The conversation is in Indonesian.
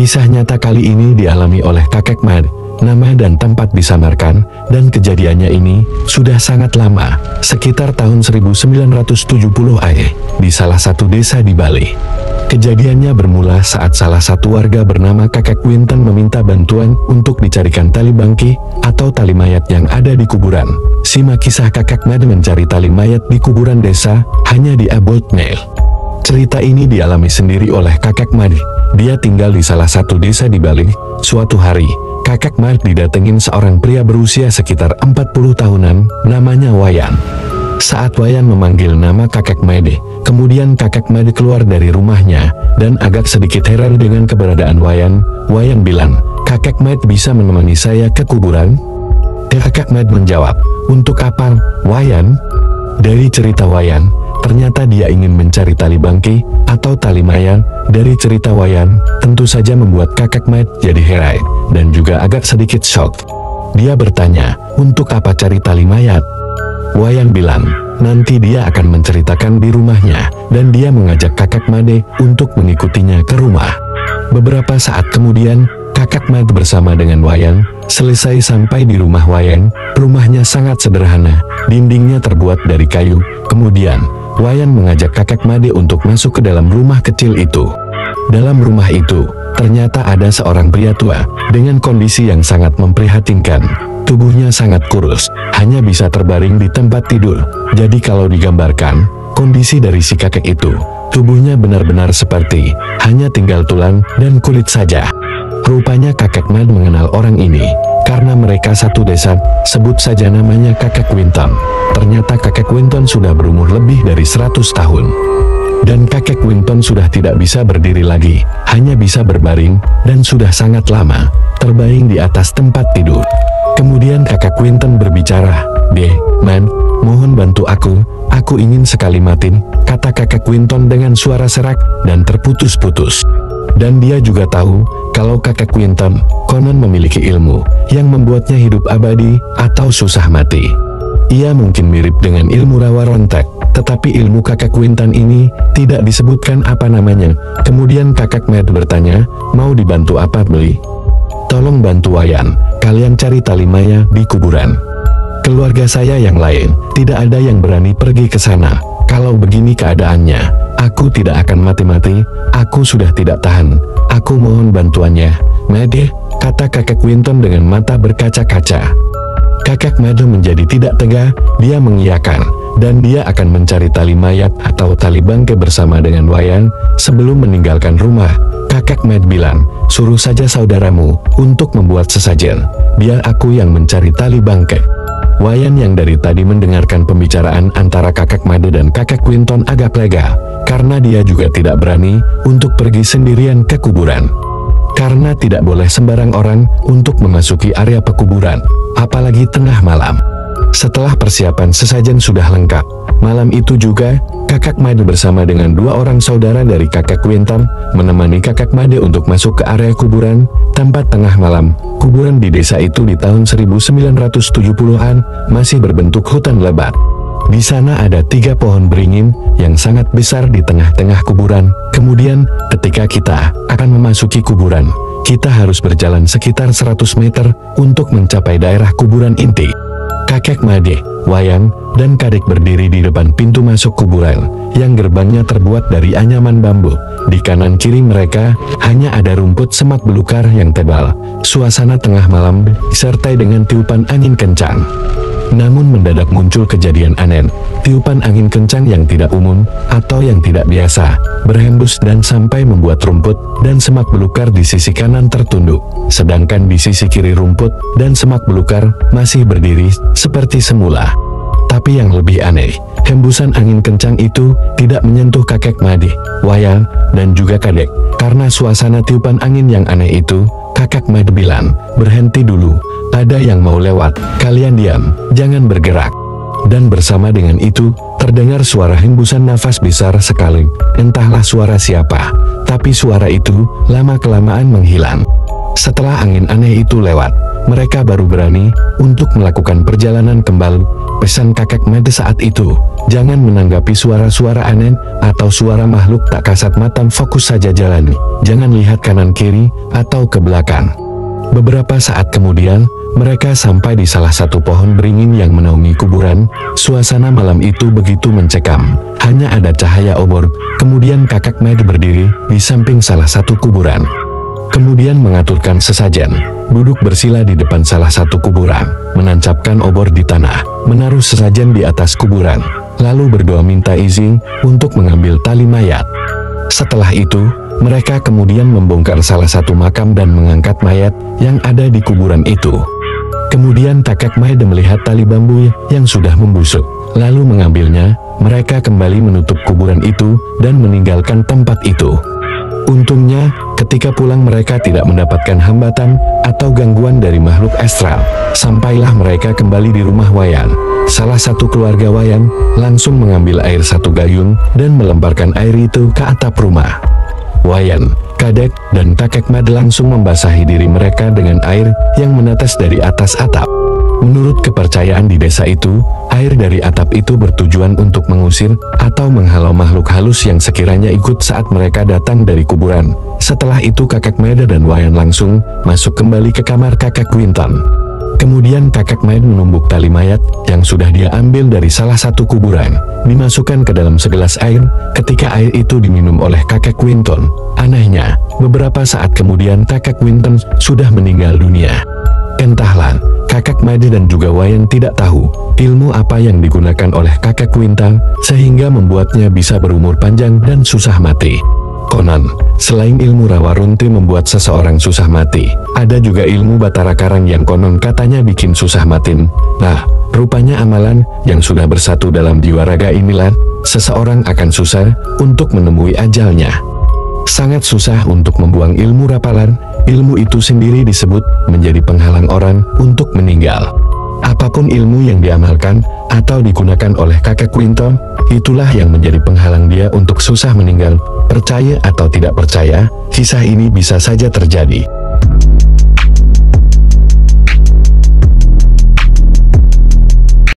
Kisah nyata kali ini dialami oleh kakek Mad. Nama dan tempat disamarkan, dan kejadiannya ini sudah sangat lama, sekitar tahun 1970 di salah satu desa di Bali. Kejadiannya bermula saat salah satu warga bernama kakek Winton meminta bantuan untuk dicarikan tali bangki atau tali mayat yang ada di kuburan. Simak kisah kakek Mad mencari tali mayat di kuburan desa, hanya di Abold Mail. Cerita ini dialami sendiri oleh kakek Mad. Dia tinggal di salah satu desa di Bali. Suatu hari, kakek Mad didatengin seorang pria berusia sekitar 40 tahunan, namanya Wayan. Saat Wayan memanggil nama kakek Mad, kemudian kakek Mad keluar dari rumahnya, dan agak sedikit heran dengan keberadaan Wayan. Wayan bilang, "Kakek Mad bisa menemani saya ke kuburan?" Kakek Mad menjawab, "Untuk apa, Wayan?" Dari cerita Wayan, ternyata dia ingin mencari tali bangki atau tali mayat. Dari cerita Wayan, tentu saja membuat kakek Mad jadi heran dan juga agak sedikit shock. Dia bertanya, "Untuk apa cari tali mayat?" Wayan bilang, nanti dia akan menceritakan di rumahnya, dan dia mengajak kakek Made untuk mengikutinya ke rumah. Beberapa saat kemudian, kakek Mad bersama dengan Wayan selesai sampai di rumah Wayan. Rumahnya sangat sederhana, dindingnya terbuat dari kayu. Kemudian, Wayan mengajak kakek Made untuk masuk ke dalam rumah kecil itu. Dalam rumah itu, ternyata ada seorang pria tua, dengan kondisi yang sangat memprihatinkan. Tubuhnya sangat kurus, hanya bisa terbaring di tempat tidur. Jadi kalau digambarkan, kondisi dari si kakek itu, tubuhnya benar-benar seperti hanya tinggal tulang dan kulit saja. Rupanya kakek Mad mengenal orang ini, karena mereka satu desa, sebut saja namanya kakek Winton. Ternyata kakek Winton sudah berumur lebih dari 100 tahun. Dan kakek Winton sudah tidak bisa berdiri lagi, hanya bisa berbaring, dan sudah sangat lama terbaring di atas tempat tidur. Kemudian kakek Winton berbicara, Man, mohon bantu aku ingin sekali mati," kata kakek Winton dengan suara serak dan terputus-putus. Dan dia juga tahu, kalau kakek Winton konon memiliki ilmu yang membuatnya hidup abadi atau susah mati. Ia mungkin mirip dengan ilmu rawa rontek, tetapi ilmu kakek Winton ini tidak disebutkan apa namanya. Kemudian kakek Mad bertanya, "Mau dibantu apa, Beli?" "Tolong bantu Wayan, kalian cari tali maya di kuburan. Keluarga saya yang lain, tidak ada yang berani pergi ke sana. Kalau begini keadaannya, aku tidak akan mati-mati, aku sudah tidak tahan. Aku mohon bantuannya, Made," kata kakek Winton dengan mata berkaca-kaca. Kakek Made menjadi tidak tega, dia mengiyakan, dan dia akan mencari tali mayat atau tali bangke bersama dengan Wayan. Sebelum meninggalkan rumah, kakek Mad bilang, "Suruh saja saudaramu untuk membuat sesajen, biar aku yang mencari tali bangke." Wayan yang dari tadi mendengarkan pembicaraan antara kakek Made dan kakek Winton agak lega, karena dia juga tidak berani untuk pergi sendirian ke kuburan. Karena tidak boleh sembarang orang untuk memasuki area pekuburan, apalagi tengah malam. Setelah persiapan sesajen sudah lengkap, malam itu juga, kakek Made bersama dengan dua orang saudara dari kakek Winton menemani kakek Made untuk masuk ke area kuburan. Tempat tengah malam, kuburan di desa itu di tahun 1970-an masih berbentuk hutan lebat. Di sana ada 3 pohon beringin yang sangat besar di tengah-tengah kuburan. Kemudian, ketika kita akan memasuki kuburan, kita harus berjalan sekitar 100 meter untuk mencapai daerah kuburan inti. Kakek Made, Wayan, dan Kadek berdiri di depan pintu masuk kuburan, yang gerbangnya terbuat dari anyaman bambu. Di kanan kiri mereka, hanya ada rumput semak belukar yang tebal. Suasana tengah malam, disertai dengan tiupan angin kencang. Namun mendadak muncul kejadian aneh. Tiupan angin kencang yang tidak umum, atau yang tidak biasa, berhembus dan sampai membuat rumput dan semak belukar di sisi kanan tertunduk. Sedangkan di sisi kiri rumput dan semak belukar masih berdiri seperti semula. Tapi yang lebih aneh, hembusan angin kencang itu tidak menyentuh kakek Made, Wayan, dan juga Kadek. Karena suasana tiupan angin yang aneh itu, kakek Made bilang, "Berhenti dulu, ada yang mau lewat, kalian diam, jangan bergerak." Dan bersama dengan itu, terdengar suara hembusan nafas besar sekali. Entahlah suara siapa, tapi suara itu lama-kelamaan menghilang. Setelah angin aneh itu lewat, mereka baru berani untuk melakukan perjalanan kembali. Pesan kakek Mad saat itu, jangan menanggapi suara-suara aneh atau suara makhluk tak kasat mata, fokus saja jalan. Jangan lihat kanan kiri atau ke belakang. Beberapa saat kemudian, mereka sampai di salah satu pohon beringin yang menaungi kuburan. Suasana malam itu begitu mencekam, hanya ada cahaya obor. Kemudian kakek Mad berdiri di samping salah satu kuburan. Kemudian mengaturkan sesajen, duduk bersila di depan salah satu kuburan, menancapkan obor di tanah, menaruh sesajen di atas kuburan, lalu berdoa minta izin untuk mengambil tali mayat. Setelah itu, mereka kemudian membongkar salah satu makam dan mengangkat mayat yang ada di kuburan itu. Kemudian kakek Mad melihat tali bambu yang sudah membusuk, lalu mengambilnya. Mereka kembali menutup kuburan itu dan meninggalkan tempat itu. Untungnya, ketika pulang mereka tidak mendapatkan hambatan atau gangguan dari makhluk astral. Sampailah mereka kembali di rumah Wayan. Salah satu keluarga Wayan langsung mengambil air satu gayung dan melemparkan air itu ke atap rumah. Wayan, Kadek, dan kakek Mad langsung membasahi diri mereka dengan air yang menetes dari atas atap. Menurut kepercayaan di desa itu, air dari atap itu bertujuan untuk mengusir atau menghalau makhluk halus yang sekiranya ikut saat mereka datang dari kuburan. Setelah itu kakek Mad dan Wayan langsung masuk kembali ke kamar kakek Winton. Kemudian kakek Mad menumbuk tali mayat yang sudah dia ambil dari salah satu kuburan, dimasukkan ke dalam segelas air. Ketika air itu diminum oleh kakek Winton, anehnya, beberapa saat kemudian kakek Winton sudah meninggal dunia. Entahlah, kakek Mad dan juga Wayan tidak tahu ilmu apa yang digunakan oleh kakek Winton sehingga membuatnya bisa berumur panjang dan susah mati. Konon, selain ilmu rawa runti membuat seseorang susah mati, ada juga ilmu batara karang yang konon katanya bikin susah mati. Nah, rupanya amalan yang sudah bersatu dalam jiwa raga inilah, seseorang akan susah untuk menemui ajalnya. Sangat susah untuk membuang ilmu rapalan. Ilmu itu sendiri disebut menjadi penghalang orang untuk meninggal. Apapun ilmu yang diamalkan atau digunakan oleh kakek Winton, itulah yang menjadi penghalang dia untuk susah meninggal. Percaya atau tidak percaya, kisah ini bisa saja terjadi.